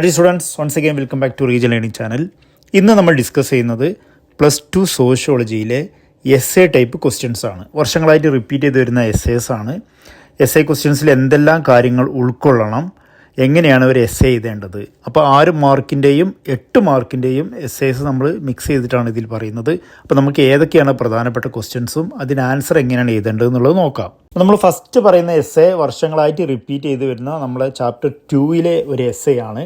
Dear students, once again welcome back to Regional Learning Channel. ഇന്ന് നമ്മൾ discuss ചെയ്യുന്നത് +2 സോഷ്യോളജിയിലെ essay type questions ആണ്. വർഷങ്ങളായിട്ട് റിപ്പീറ്റ് ചെയ്ത് വരുന്ന എസ്സേസ് ആണ്. എസ്സേ ക്വസ്റ്റ്യൻസിൽ എന്തെല്ലാം കാര്യങ്ങൾ ഉൾക്കൊള്ളണം, എങ്ങനെയാണ് ഒരു എസ്സേ എഴുതേണ്ടത്. അപ്പോൾ 6 മാർക്കിൻ്റെയും 8 മാർക്കിൻ്റെയും എസ്സേസ് നമ്മൾ മിക്സ് ചെയ്തിട്ടാണ് ഇതിൽ പറയുന്നത്. അപ്പോൾ നമുക്ക് ഏതൊക്കെയാണ് പ്രധാനപ്പെട്ട ക്വസ്റ്റ്യൻസും അതിന് ആൻസർ എങ്ങനെയാണ് എഴുതേണ്ടത് എന്നുള്ളത് നോക്കാം. അപ്പോൾ നമ്മൾ ഫസ്റ്റ് പറയുന്ന എസ്സേ വർഷങ്ങളായിട്ട് റിപ്പീറ്റ് ചെയ്ത് വരുന്ന നമ്മളെ ചാപ്റ്റർ 2 ഒരു എസ്സേ ആണ്.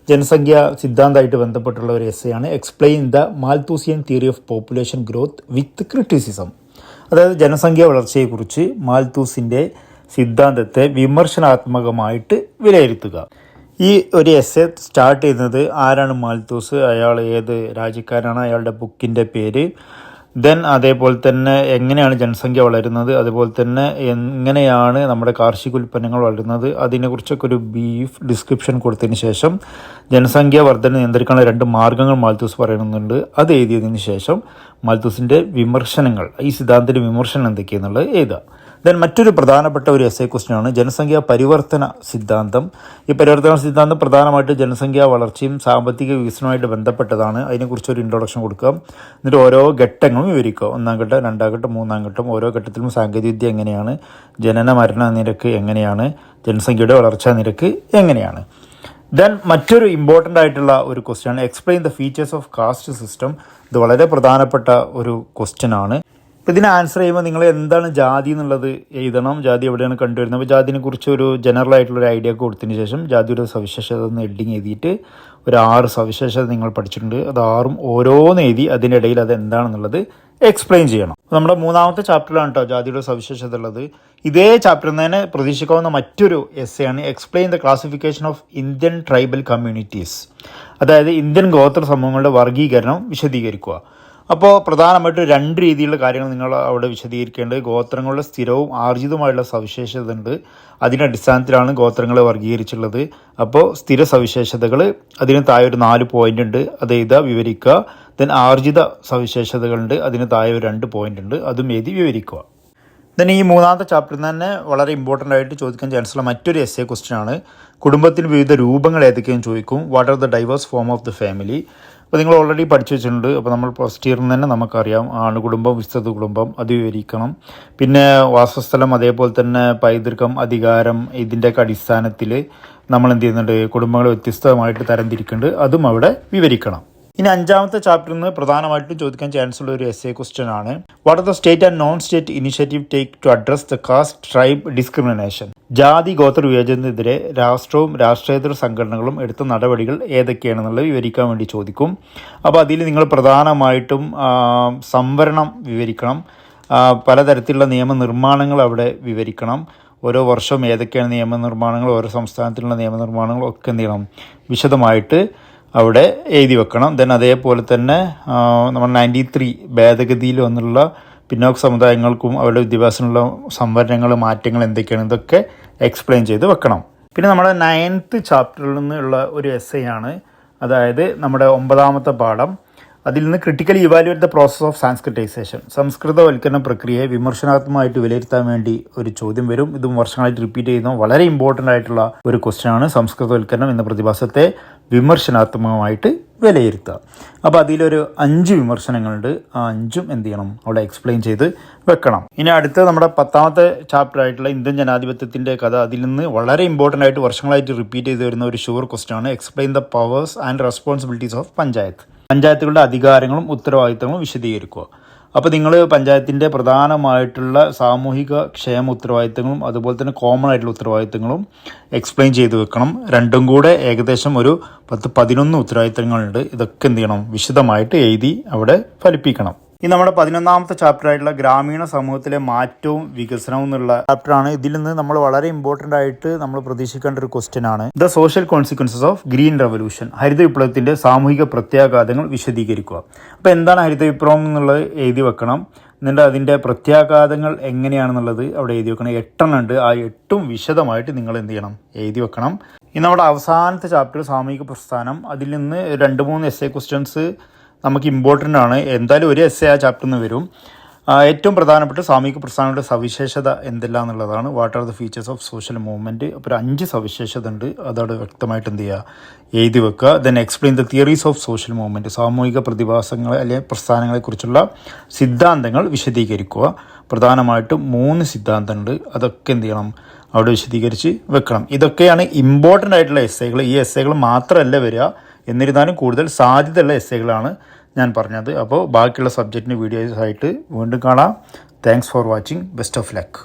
ജനസംഖ്യ സിദ്ധാന്തമായിട്ട് ബന്ധപ്പെട്ടുള്ള ഒരു എസ്സേയാണ്. Explain the Malthusian theory of population growth with criticism. അതായത് ജനസംഖ്യ വളർച്ചയെക്കുറിച്ച് മാൽത്തൂസിൻ്റെ സിദ്ധാന്തത്തെ വിമർശനാത്മകമായിട്ട് വിലയിരുത്തുക. ഈ ഒരു എസ്സേ സ്റ്റാർട്ട് ചെയ്യുന്നത് ആരാണ് മാൽത്തൂസ്, അയാൾ ഏത് രാജ്യക്കാരാണ്, അയാളുടെ ബുക്കിൻ്റെ പേര്, ദെൻ അതേപോലെ തന്നെ എങ്ങനെയാണ് ജനസംഖ്യ വളരുന്നത്, അതുപോലെ തന്നെ എങ്ങനെയാണ് നമ്മുടെ കാർഷിക ഉൽപ്പന്നങ്ങൾ വളരുന്നത്, അതിനെക്കുറിച്ചൊക്കെ ഒരു ബ്രീഫ് ഡിസ്ക്രിപ്ഷൻ കൊടുത്തതിന് ശേഷം ജനസംഖ്യ വർധന നിയന്ത്രിക്കാനുള്ള 2 മാർഗ്ഗങ്ങൾ മാൽത്തൂസ് പറയുന്നുണ്ട്. അത് എഴുതിയതിന് ശേഷം മാൽത്തൂസിൻ്റെ വിമർശനങ്ങൾ, ഈ സിദ്ധാന്തത്തിൻ്റെ വിമർശനം എന്തൊക്കെയാണെന്നുള്ളത് എഴുതുക. ദെൻ മറ്റൊരു പ്രധാനപ്പെട്ട ഒരു എസ്സേ ക്വസ്റ്റ്യനാണ് ജനസംഖ്യാ പരിവർത്തന സിദ്ധാന്തം. ഈ പരിവർത്തന സിദ്ധാന്തം പ്രധാനമായിട്ട് ജനസംഖ്യാ വളർച്ചയും സാമ്പത്തിക വികസനവുമായിട്ട് ബന്ധപ്പെട്ടതാണ്. അതിനെക്കുറിച്ചൊരു ഇൻട്രൊഡക്ഷൻ കൊടുക്കുക. എന്നിട്ട് ഓരോ ഘട്ടങ്ങളും വിവരിക്കുക. 1-ാം ഘട്ടം, 2-ാം ഘട്ടം, 3-ാം ഘട്ടം. ഓരോ ഘട്ടത്തിലും സാങ്കേതികവിദ്യ എങ്ങനെയാണ്, ജനന മരണ നിരക്ക് എങ്ങനെയാണ്, ജനസംഖ്യയുടെ വളർച്ചാ നിരക്ക് എങ്ങനെയാണ്. ദെൻ മറ്റൊരു ഇമ്പോർട്ടൻ്റ് ആയിട്ടുള്ള ഒരു ക്വസ്റ്റ്യനാണ് explain the features of caste system. ഇത് വളരെ പ്രധാനപ്പെട്ട ഒരു ക്വസ്റ്റ്യൻ ആണ്. അപ്പോൾ ഇതിന് ആൻസർ ചെയ്യുമ്പോൾ നിങ്ങൾ എന്താണ് ജാതി എന്നുള്ളത് എഴുതണം. ജാതി എവിടെയാണ് കണ്ടുവരുന്നത്. അപ്പോൾ ജാതിനെ കുറിച്ച് ഒരു ജനറൽ ആയിട്ടുള്ളൊരു ഐഡിയ ഒക്കെ കൊടുത്തതിന് ശേഷം ജാതിയുടെ സവിശേഷത ഒന്ന് ഹെഡിങ് എഴുതിയിട്ട് ഒരു 6 സവിശേഷത നിങ്ങൾ പഠിച്ചിട്ടുണ്ട്. അത് 6ഉം ഓരോന്ന് എഴുതി അതിനിടയിൽ അത് എന്താണെന്നുള്ളത് എക്സ്പ്ലെയിൻ ചെയ്യണം. നമ്മുടെ 3-ാമത്തെ ചാപ്റ്ററിലാണ് കേട്ടോ ജാതിയുടെ സവിശേഷത ഉള്ളത്. ഇതേ ചാപ്റ്ററിൽ നിന്ന് തന്നെ പ്രതീക്ഷിക്കാവുന്ന മറ്റൊരു എസ്സേ ആണ് explain the classification of Indian tribal communities. അതായത് ഇന്ത്യൻ ഗോത്ര സമൂഹങ്ങളുടെ വർഗീകരണം വിശദീകരിക്കുക. അപ്പോൾ പ്രധാനമായിട്ടും 2 രീതിയിലുള്ള കാര്യങ്ങൾ നിങ്ങൾ അവിടെ വിശദീകരിക്കേണ്ടത്. ഗോത്രങ്ങളുടെ സ്ഥിരവും ആർജിതവുമായുള്ള സവിശേഷത ഉണ്ട്. അതിൻ്റെ അടിസ്ഥാനത്തിലാണ് ഗോത്രങ്ങളെ വർഗീകരിച്ചുള്ളത്. അപ്പോൾ സ്ഥിര സവിശേഷതകൾ, അതിന് താഴെ ഒരു 4 പോയിന്റ് ഉണ്ട്, അത് വിവരിക്കുക. ദെൻ ആർജിത സവിശേഷതകളുണ്ട്, അതിന് താഴെ ഒരു 2 പോയിന്റ് ഉണ്ട്, അതും എഴുതി വിവരിക്കുക. ദെൻ ഈ 3-ാമത്തെ ചാപ്റ്ററിൽ തന്നെ വളരെ ഇമ്പോർട്ടൻ്റ് ആയിട്ട് ചോദിക്കാൻ ചാൻസുള്ള മറ്റൊരു എസ്സേ ക്വസ്റ്റ്യൻ ആണ് കുടുംബത്തിന് വിവിധ രൂപങ്ങൾ ഏതൊക്കെയെന്ന് ചോദിക്കും. What are the diverse form of the family. അപ്പോൾ നിങ്ങൾ ഓൾറെഡി പഠിച്ചു വെച്ചിട്ടുണ്ട്. അപ്പോൾ നമ്മൾ ഫസ്റ്റ് ഇയറിൽ തന്നെ നമുക്കറിയാം ആണുകുടുംബം, വിസ്തൃത കുടുംബം, അത് വിവരിക്കണം. പിന്നെ വാസസ്ഥലം, അതേപോലെ തന്നെ പൈതൃകം, അധികാരം, ഇതിൻ്റെയൊക്കെ അടിസ്ഥാനത്തിൽ നമ്മൾ എന്ത് ചെയ്യുന്നുണ്ട്, കുടുംബങ്ങൾ വ്യത്യസ്തമായിട്ട് തരംതിരിക്കുന്നുണ്ട്, അതും അവിടെ വിവരിക്കണം. ഇനി 5-ാമത്തെ ചാപ്റ്ററിൽ നിന്ന് പ്രധാനമായിട്ടും ചോദിക്കാൻ ചാൻസ് ഉള്ള ഒരു എസ്സേ ക്വസ്റ്റ്യൻ ആണ് what are the state and non state initiative take to address the caste tribe discrimination. ജാതി ഗോത്ര വിവേചനത്തിനെതിരെ രാഷ്ട്രവും രാഷ്ട്രീയതര സംഘടനകളും എടുത്ത നടപടികൾ ഏതൊക്കെയാണെന്നുള്ളത് വിവരിക്കാൻ വേണ്ടി ചോദിക്കും. അപ്പോൾ അതിൽ നിങ്ങൾ പ്രധാനമായിട്ടും സംവരണം വിവരിക്കണം. പലതരത്തിലുള്ള നിയമനിർമ്മാണങ്ങൾ അവിടെ വിവരിക്കണം. ഓരോ വർഷവും ഏതൊക്കെയാണ് നിയമനിർമ്മാണങ്ങൾ, ഓരോ സംസ്ഥാനത്തിലുള്ള നിയമനിർമ്മാണങ്ങളും ഒക്കെ എന്ത് ചെയ്യണം, വിശദമായിട്ട് അവിടെ എഴുതി വെക്കണം. ദെൻ അതേപോലെ തന്നെ നമ്മൾ 93 ഭേദഗതിയിൽ വന്നുള്ള പിന്നോക്ക സമുദായങ്ങൾക്കും അവരുടെ വിദ്യാഭ്യാസത്തിനുള്ള സംവരണങ്ങൾ, മാറ്റങ്ങൾ എന്തൊക്കെയാണ്, ഇതൊക്കെ എക്സ്പ്ലെയിൻ ചെയ്ത് വെക്കണം. പിന്നെ നമ്മുടെ 9th ചാപ്റ്ററിൽ നിന്നുള്ള ഒരു എസ്സേ ആണ്, അതായത് നമ്മുടെ 9-ാമത്തെ പാഠം. അതിൽ നിന്ന് critically evaluate the process of sanskritisation. സംസ്കൃതവൽക്കരണ പ്രക്രിയയെ വിമർശനാത്മകമായിട്ട് വിലയിരുത്താൻ വേണ്ടി ഒരു ചോദ്യം വരും. ഇതും വർഷങ്ങളായിട്ട് റിപ്പീറ്റ് ചെയ്യുന്ന വളരെ ഇമ്പോർട്ടൻ്റ് ആയിട്ടുള്ള ഒരു ക്വസ്റ്റ്യൻ ആണ്. സംസ്കൃതവൽക്കരണം എന്ന പ്രതിഭാസത്തെ വിമർശനാത്മകമായിട്ട് വിലയിരുത്തുക. അപ്പോൾ അതിലൊരു 5 വിമർശനങ്ങളുണ്ട്. ആ 5ഉം എന്ത് ചെയ്യണം, അവിടെ എക്സ്പ്ലെയിൻ ചെയ്ത് വെക്കണം. ഇനി അടുത്ത നമ്മുടെ 10-ാമത്തെ ചാപ്റ്റർ ആയിട്ടുള്ള ഇന്ത്യൻ ജനാധിപത്യത്തിൻ്റെ കഥ. അതിൽ നിന്ന് വളരെ ഇമ്പോർട്ടൻ്റ് ആയിട്ട് വർഷങ്ങളായിട്ട് റിപ്പീറ്റ് ചെയ്ത് വരുന്ന ഒരു ഷുവർ ക്വസ്റ്റ്യൻ ആണ് explain the powers and responsibilities of panchayat. പഞ്ചായത്തുകളുടെ അധികാരങ്ങളും ഉത്തരവാദിത്തങ്ങളും വിശദീകരിക്കുക. അപ്പോൾ നിങ്ങൾ പഞ്ചായത്തിൻ്റെ പ്രധാനമായിട്ടുള്ള സാമൂഹിക ക്ഷേമ ഉത്തരവാദിത്തങ്ങളും അതുപോലെ തന്നെ കോമൺ ആയിട്ടുള്ള ഉത്തരവാദിത്തങ്ങളും എക്സ്പ്ലെയിൻ ചെയ്ത് വെക്കണം. 2ഉം കൂടെ ഏകദേശം ഒരു 10-11 ഉത്തരവാദിത്തങ്ങളുണ്ട്. ഇതൊക്കെ എന്ത് ചെയ്യണം, വിശദമായിട്ട് എഴുതി അവിടെ ഫലിപ്പിക്കണം. ഈ നമ്മുടെ 11-ാമത്തെ ചാപ്റ്റർ ആയിട്ടുള്ള ഗ്രാമീണ സമൂഹത്തിലെ മാറ്റവും വികസനവും എന്നുള്ള ചാപ്റ്ററാണ്. ഇതിൽ നിന്ന് നമ്മൾ വളരെ ഇമ്പോർട്ടൻ്റ് ആയിട്ട് നമ്മൾ പ്രതീക്ഷിക്കേണ്ട ഒരു ക്വസ്റ്റ്യൻ ആണ് the social consequences of green revolution. ഹരിത വിപ്ലവത്തിൻ്റെ സാമൂഹിക പ്രത്യാഘാതങ്ങൾ വിശദീകരിക്കുക. അപ്പോൾ എന്താണ് ഹരിത വിപ്ലവം എന്നുള്ളത് എഴുതി വെക്കണം. എന്നിട്ട് അതിൻ്റെ പ്രത്യാഘാതങ്ങൾ എങ്ങനെയാണെന്നുള്ളത് അവിടെ എഴുതി വെക്കണം. 8 എണ്ണം ഉണ്ട്. ആ 8ഉം വിശദമായിട്ട് നിങ്ങൾ എന്ത് ചെയ്യണം, എഴുതി വെക്കണം. ഇനി നമ്മുടെ അവസാനത്തെ ചാപ്റ്റർ സാമൂഹിക പ്രസ്ഥാനം. അതിൽ നിന്ന് 2-3 എസ്സേ ക്വസ്റ്റ്യൻസ് നമുക്ക് ഇമ്പോർട്ടൻ്റ് ആണ്. എന്തായാലും ഒരു എസ്സേ ആ ചാപ്റ്ററിൽ നിന്ന് വരും. ഏറ്റവും പ്രധാനപ്പെട്ട സാമൂഹിക പ്രസ്ഥാനങ്ങളുടെ സവിശേഷത എന്തെല്ലാം എന്നുള്ളതാണ്. What are the features of social movement. അപ്പോൾ 5 സവിശേഷത ഉണ്ട്, അതോടെ വ്യക്തമായിട്ട് എന്ത് ചെയ്യുക, എഴുതി വെക്കുക. Then explain the theories of social movement. സാമൂഹിക പ്രതിഭാസങ്ങളെ അല്ലെങ്കിൽ പ്രസ്ഥാനങ്ങളെക്കുറിച്ചുള്ള സിദ്ധാന്തങ്ങൾ വിശദീകരിക്കുക. പ്രധാനമായിട്ടും 3 സിദ്ധാന്തമുണ്ട്, അതൊക്കെ എന്ത് ചെയ്യണം, അവിടെ വിശദീകരിച്ച് വെക്കണം. ഇതൊക്കെയാണ് ഇമ്പോർട്ടൻ്റ് ആയിട്ടുള്ള എസ്സേകൾ. ഈ എസ്സേകൾ മാത്രമല്ല വരിക, എന്നിരുന്നാലും കൂടുതൽ സാധ്യതയുള്ള എസ്സേകളാണ് ഞാൻ പറഞ്ഞത്. അപ്പോൾ ബാക്കിയുള്ള സബ്ജക്റ്റിന് വീഡിയോസ് ആയിട്ട് വീണ്ടും കാണാം. Thanks for watching. Best of luck.